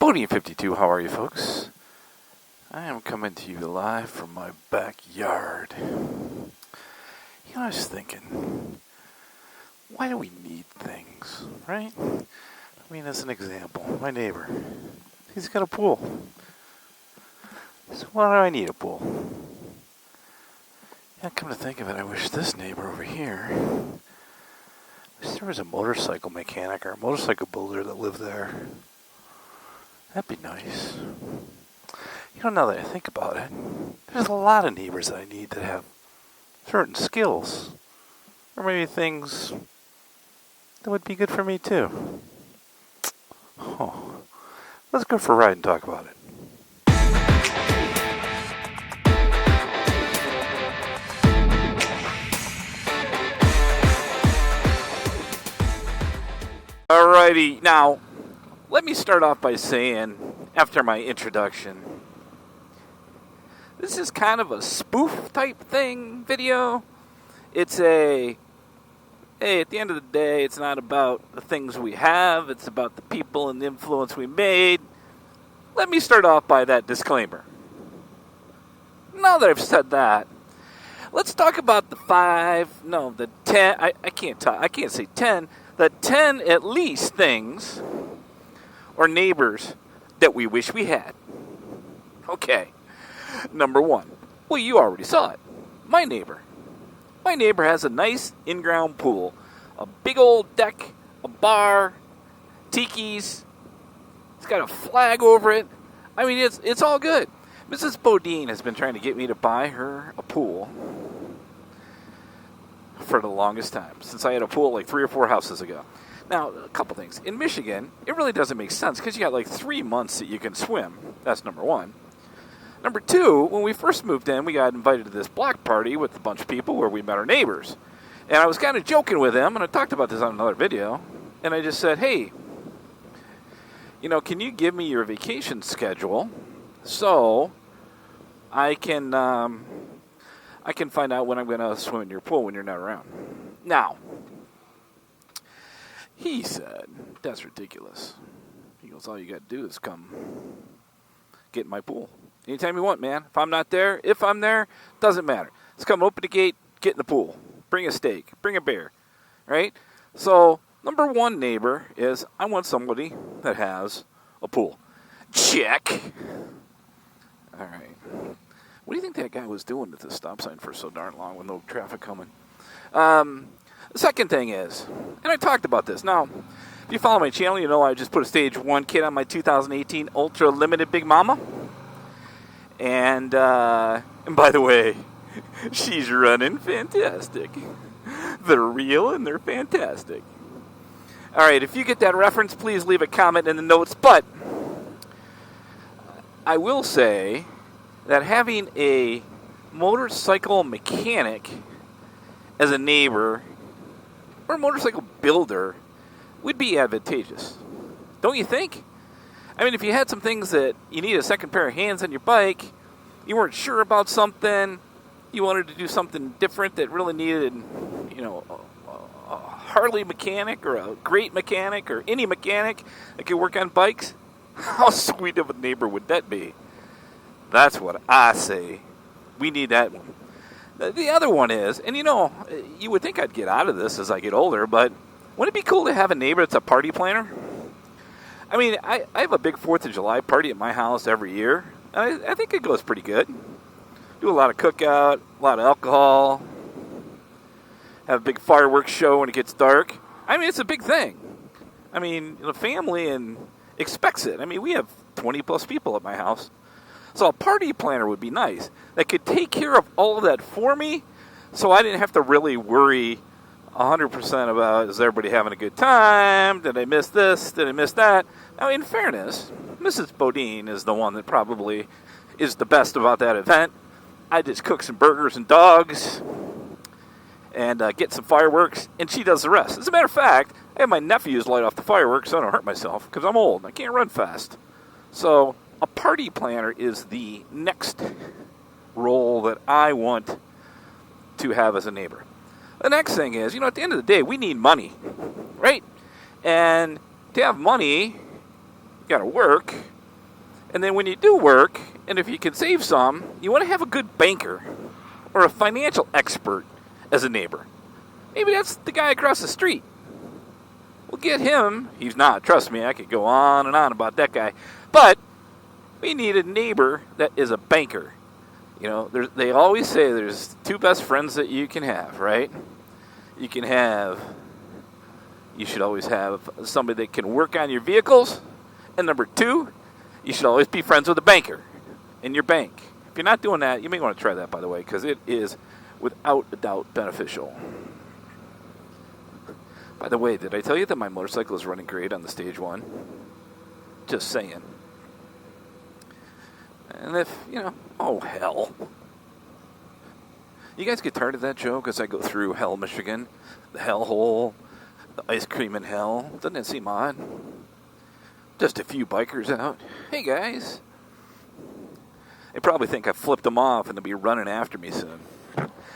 Bodine52, how are you folks? I am coming to you live from my backyard. I was thinking, why do we need things, right? I mean, as an example, my neighbor, he's got a pool. So why do I need a pool? Yeah, come to think of it, I wish this neighbor over here, I wish there was a motorcycle mechanic or a motorcycle builder that lived there. That'd be nice. Now that I think about it, there's a lot of neighbors that I need that have certain skills. Or maybe things that would be good for me too. Oh, let's go for a ride and talk about it. Alrighty, now, let me start off by saying, after my introduction, this is kind of a spoof type thing video. It's hey, at the end of the day, it's not about the things we have, it's about the people and the influence we made. Let me start off by that disclaimer. Now that I've said that, let's talk about the 10, I can't say 10, the 10 at least things or neighbors that we wish we had. Okay. Number one. Well, you already saw it. My neighbor. My neighbor has a nice in-ground pool. A big old deck, a bar, tikis. It's got a flag over it. I mean, it's all good. Mrs. Bodine has been trying to get me to buy her a pool for the longest time, since I had a pool like 3 or 4 houses ago. Now, a couple things. In Michigan, it really doesn't make sense because you got like 3 months that you can swim. That's number one. Number two, when we first moved in, we got invited to this block party with a bunch of people where we met our neighbors. And I was kind of joking with them, and I talked about this on another video, and I just said, hey, can you give me your vacation schedule so I can find out when I'm going to swim in your pool when you're not around. Now, he said, that's ridiculous. He goes, all you got to do is come get in my pool. Anytime you want, man. If I'm there, doesn't matter. Just come open the gate, get in the pool. Bring a steak, bring a beer, right? So, number one neighbor is I want somebody that has a pool. Check. All right. What do you think that guy was doing at the stop sign for so darn long with no traffic coming? The second thing is, and I talked about this. Now, if you follow my channel, you know I just put a stage 1 kit on my 2018 Ultra Limited Big Mama. And by the way, she's running fantastic. They're real and they're fantastic. All right, if you get that reference, please leave a comment in the notes. But I will say that having a motorcycle mechanic as a neighbor or a motorcycle builder would be advantageous. Don't you think? I mean, if you had some things that you need a second pair of hands on your bike, you weren't sure about something, you wanted to do something different that really needed, a Harley mechanic or a great mechanic or any mechanic that could work on bikes, how sweet of a neighbor would that be? That's what I say. We need that one. The other one is, and you would think I'd get out of this as I get older, but wouldn't it be cool to have a neighbor that's a party planner? I mean, I have a big 4th of July party at my house every year. I think it goes pretty good. Do a lot of cookout, a lot of alcohol, have a big fireworks show when it gets dark. I mean, it's a big thing. I mean, the family expects it. I mean, we have 20 plus people at my house. So a party planner would be nice. That could take care of all of that for me so I didn't have to really worry 100% about, is everybody having a good time? Did I miss this? Did I miss that? Now, in fairness, Mrs. Bodine is the one that probably is the best about that event. I just cook some burgers and dogs and get some fireworks, and she does the rest. As a matter of fact, I have my nephews light off the fireworks so I don't hurt myself because I'm old and I can't run fast. So a party planner is the next role that I want to have as a neighbor. The next thing is, at the end of the day, we need money, right? And to have money, you got to work. And then when you do work, and if you can save some, you want to have a good banker or a financial expert as a neighbor. Maybe that's the guy across the street. We'll get him. He's not. Trust me, I could go on and on about that guy. But we need a neighbor that is a banker. You know, they always say there's two best friends that you can have, right? You should always have somebody that can work on your vehicles. And number two, you should always be friends with a banker in your bank. If you're not doing that, you may want to try that, by the way, because it is without a doubt beneficial. By the way, did I tell you that my motorcycle is running great on the Stage 1? Just saying. And if, oh, hell. You guys get tired of that joke as I go through Hell, Michigan? The hell hole, the ice cream in hell. Doesn't it seem odd? Just a few bikers out. Hey, guys. They probably think I flipped them off and they'll be running after me soon.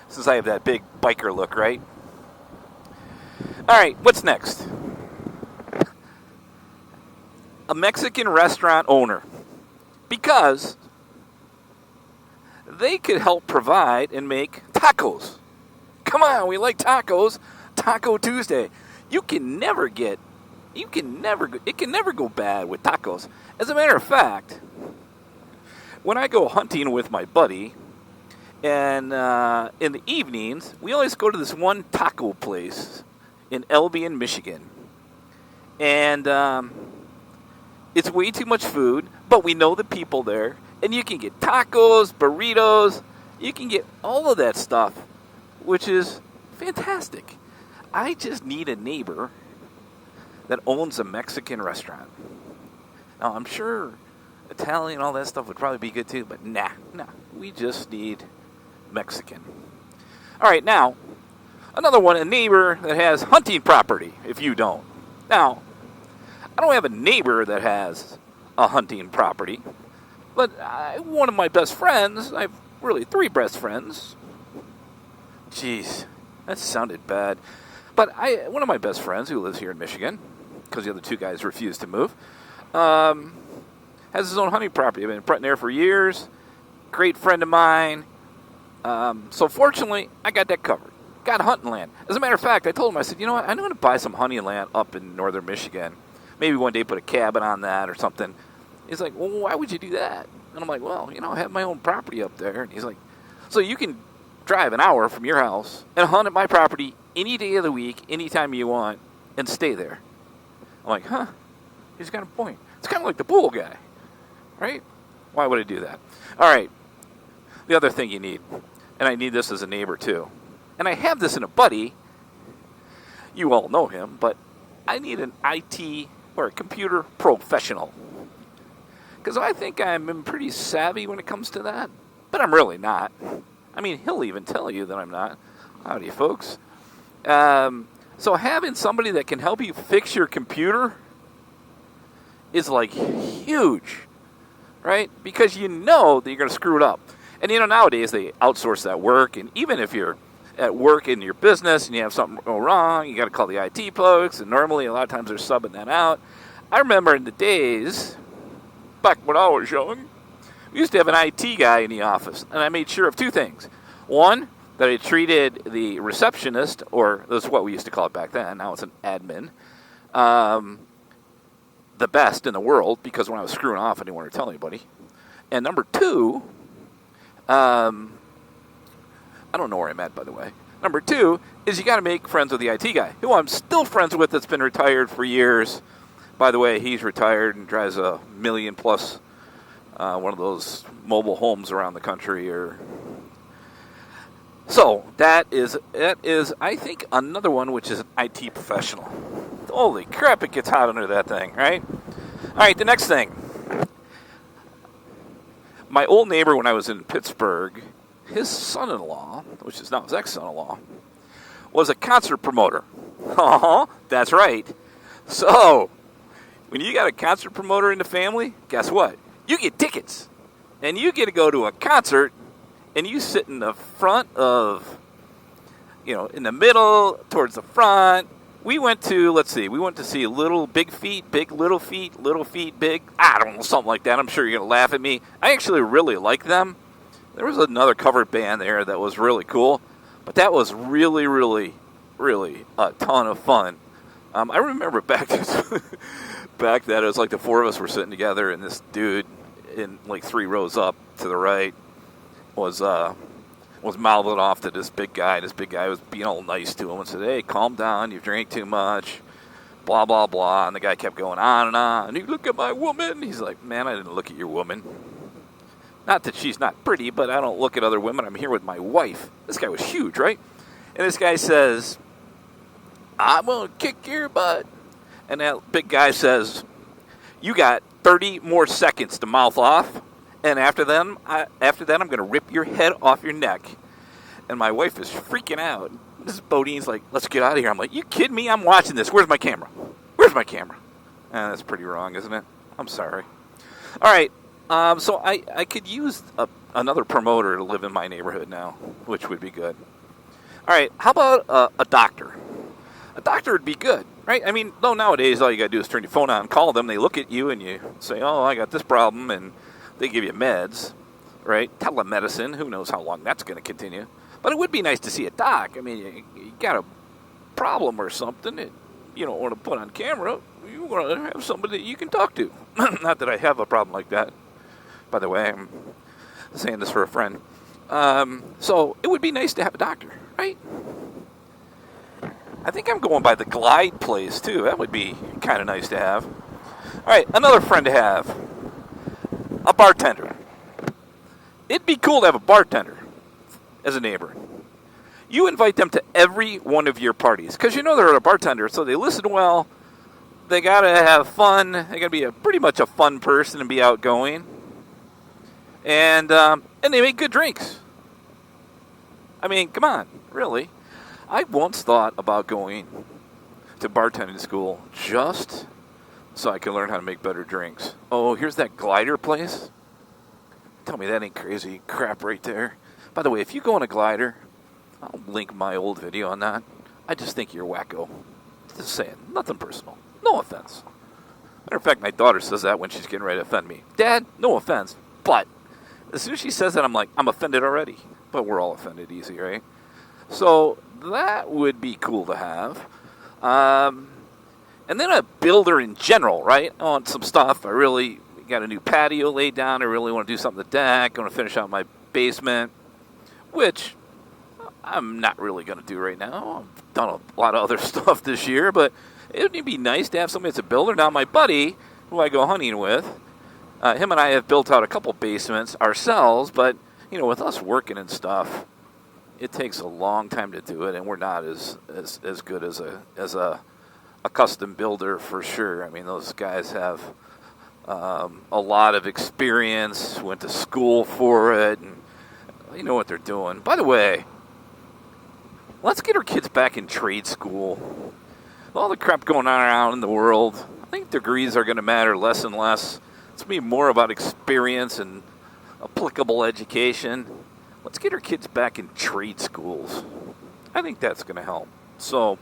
Since I have that big biker look, right? All right, what's next? A Mexican restaurant owner. Because they could help provide and make tacos. Come on, we like tacos. Taco Tuesday. It can never go bad with tacos. As a matter of fact, when I go hunting with my buddy, and in the evenings, we always go to this one taco place in Albion, Michigan. And it's way too much food, but we know the people there. And you can get tacos, burritos, you can get all of that stuff, which is fantastic. I just need a neighbor that owns a Mexican restaurant. Now, I'm sure Italian, all that stuff would probably be good too, but nah, we just need Mexican. All right, now, another one, a neighbor that has hunting property, if you don't. Now, I don't have a neighbor that has a hunting property, but one of my best friends, I have really 3 best friends. Jeez, that sounded bad. But one of my best friends who lives here in Michigan, because the other 2 guys refused to move, has his own hunting property. I've been putting there for years. Great friend of mine. So fortunately, I got that covered. Got hunting land. As a matter of fact, I told him, I said, you know what, I'm going to buy some hunting land up in northern Michigan. Maybe one day put a cabin on that or something. He's like, well, why would you do that? And I'm like, well, I have my own property up there. And he's like, so you can drive an hour from your house and hunt at my property any day of the week, anytime you want, and stay there. I'm like, huh? He's got a point. It's kind of like the pool guy, right? Why would I do that? All right. The other thing you need, and I need this as a neighbor too, and I have this in a buddy. You all know him, but I need an IT or a computer professional. Because I think I'm pretty savvy when it comes to that, but I'm really not. I mean, he'll even tell you that I'm not. Howdy, folks. So having somebody that can help you fix your computer is like huge, right? Because you know that you're going to screw it up. And nowadays they outsource that work, and even if you're at work in your business and you have something go wrong, you got to call the IT folks, and normally a lot of times they're subbing that out. I remember in the days, back when I was young, we used to have an IT guy in the office, and I made sure of 2 things. One, that I treated the receptionist, or that's what we used to call it back then, now it's an admin, the best in the world, because when I was screwing off, I didn't want to tell anybody. And number 2, I don't know where I'm at, by the way. Number 2 is you got to make friends with the IT guy, who I'm still friends with, that's been retired for years. By the way, he's retired and drives a $1 million plus one of those mobile homes around the country. So that is, I think, another one, which is an IT professional. Holy crap, it gets hot under that thing, right? All right, the next thing. My old neighbor when I was in Pittsburgh, his son-in-law, which is now his ex-son-in-law, was a concert promoter. That's right. So, when you got a concert promoter in the family, guess what? You get tickets. And you get to go to a concert, and you sit in the front of, in the middle, towards the front, we went to see Little Big Feet, Big Little Feet, Little Feet Big. I don't know, something like that. I'm sure you're going to laugh at me. I actually really like them. There was another covered band there that was really cool, but that was really, really, really a ton of fun. I remember back then it was like the four of us were sitting together, and this dude in like 3 rows up to the right was mouthing off to this big guy. This big guy was being all nice to him and said, "Hey, calm down, you drank too much, blah, blah, blah." And the guy kept going on and on. And he look at my woman. He's like, "Man, I didn't look at your woman. Not that she's not pretty, but I don't look at other women. I'm here with my wife." This guy was huge, right? And this guy says, "I'm going to kick your butt." And that big guy says, "You got 30 more seconds to mouth off. And after that, I'm going to rip your head off your neck." And my wife is freaking out. Mrs. Bodine's like, "Let's get out of here." I'm like, "You kidding me? I'm watching this. Where's my camera? Where's my camera?" That's pretty wrong, isn't it? I'm sorry. All right. So I could use another promoter to live in my neighborhood now, which would be good. All right. How about a doctor? A doctor would be good, right? I mean, though nowadays all you got to do is turn your phone on, call them, they look at you, and you say, "Oh, I got this problem," and they give you meds, right? Telemedicine, who knows how long that's going to continue. But it would be nice to see a doc. I mean, you got a problem or something that you don't want to put on camera. You want to have somebody that you can talk to. Not that I have a problem like that. By the way, I'm saying this for a friend. So it would be nice to have a doctor, right? I think I'm going by the Glide place, too. That would be kind of nice to have. All right, another friend to have. A bartender. It'd be cool to have a bartender as a neighbor. You invite them to every one of your parties because you know they're a bartender, so they listen well. They got to have fun. They got to be pretty much a fun person and be outgoing. And they make good drinks. I mean, come on, really. I once thought about going to bartending school just so I can learn how to make better drinks. Oh, here's that glider place. Tell me that ain't crazy crap right there. By the way, if you go on a glider, I'll link my old video on that. I just think you're wacko. Just saying, nothing personal. No offense. Matter of fact, my daughter says that when she's getting ready to offend me. "Dad, no offense." But as soon as she says that, I'm like, I'm offended already. But we're all offended easy, right? So that would be cool to have. And then a builder in general, right? I want some stuff. I really got a new patio laid down. I really want to do something to the deck. I want to finish out my basement, which I'm not really going to do right now. I've done a lot of other stuff this year, but it would be nice to have somebody that's a builder. Now, my buddy, who I go hunting with, him and I have built out a couple basements ourselves, but, you know, with us working and stuff, it takes a long time to do it, and we're not as good as a custom builder for sure. I mean, those guys have a lot of experience, went to school for it, and they know what they're doing. By the way, let's get our kids back in trade school. With all the crap going on around in the world, I think degrees are going to matter less and less. It's going to be more about experience and applicable education. Let's get our kids back in trade schools. I think that's going to help. So,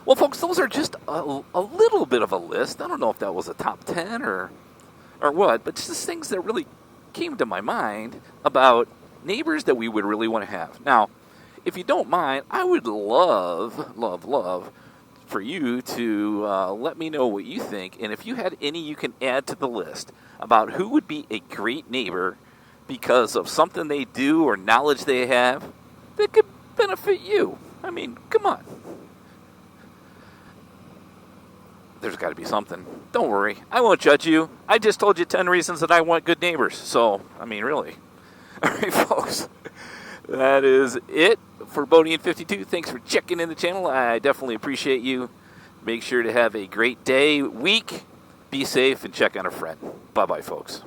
well, folks, those are just a little bit of a list. I don't know if that was a top 10 or what, but just things that really came to my mind about neighbors that we would really want to have. Now, if you don't mind, I would love for you to let me know what you think, and if you had any you can add to the list about who would be a great neighbor because of something they do or knowledge they have that could benefit you. I mean, come on. There's got to be something. Don't worry. I won't judge you. I just told you 10 reasons that I want good neighbors. So, I mean, really. All right, folks. That is it for Bodie 52. Thanks for checking in the channel. I definitely appreciate you. Make sure to have a great day, week. Be safe and check on a friend. Bye-bye, folks.